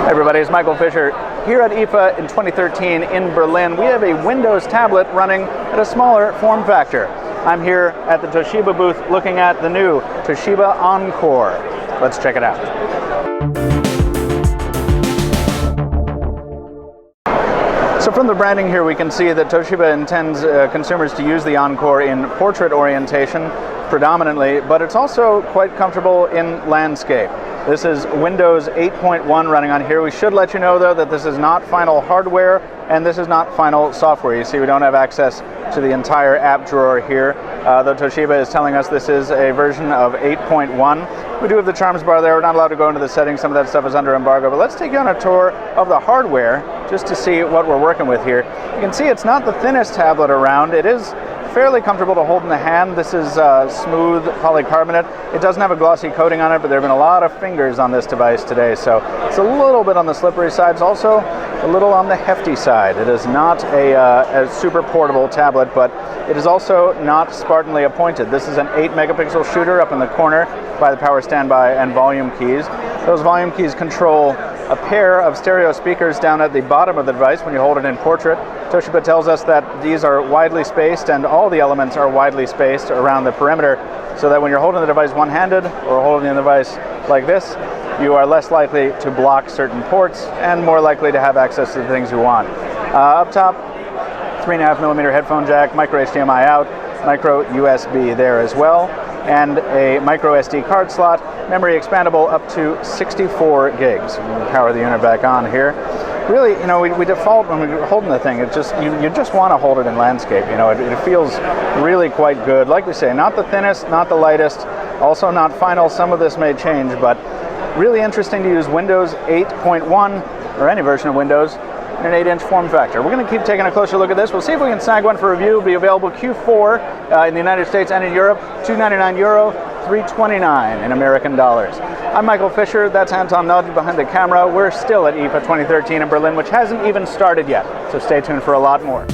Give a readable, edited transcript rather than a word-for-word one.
Hey everybody, it's Michael Fisher. Here at IFA in 2013 in Berlin, we have a Windows tablet running at a smaller form factor. I'm here at the Toshiba booth looking at the new Toshiba Encore. Let's check it out. So from the branding here, we can see that Toshiba intends consumers to use the Encore in portrait orientation predominantly, but it's also quite comfortable in landscape. This is Windows 8.1 running on here. We should let you know though that this is not final hardware and this is not final software. You see we don't have access to the entire app drawer here, though Toshiba is telling us this is a version of 8.1. We do have the charms bar there. We're not allowed to go into the settings. Some of that stuff is under embargo, but let's take you on a tour of the hardware just to see what we're working with here. You can see it's not the thinnest tablet around. It is fairly comfortable to hold in the hand. This is smooth polycarbonate. It doesn't have a glossy coating on it, but there have been a lot of fingers on this device today, so it's a little bit on the slippery side. It's also a little on the hefty side. It is not a super portable tablet, but it is also not Spartanly appointed. This is an 8-megapixel shooter up in the corner by the power standby and volume keys. Those volume keys control a pair of stereo speakers down at the bottom of the device when you hold it in portrait. Toshiba tells us that these are widely spaced and all the elements are widely spaced around the perimeter, so that when you're holding the device one-handed or holding the device like this, you are less likely to block certain ports and more likely to have access to the things you want. Up top, 3.5mm headphone jack, micro HDMI out, micro USB there as well, and a micro SD card slot, memory expandable up to 64 gigs. We'll power the unit back on here. Really, you know, we default when we're holding the thing, it just you just want to hold it in landscape. You know, it feels really quite good. Like we say, not the thinnest, not the lightest, also not final. Some of this may change, but really interesting to use Windows 8.1 or any version of Windows in an 8-inch form factor. We're going to keep taking a closer look at this. We'll see if we can snag one for review. It'll be available Q4 in the United States and in Europe, €299, $329 in American dollars. I'm Michael Fisher. That's Anton Nodge behind the camera. We're still at IFA 2013 in Berlin, which hasn't even started yet, so stay tuned for a lot more.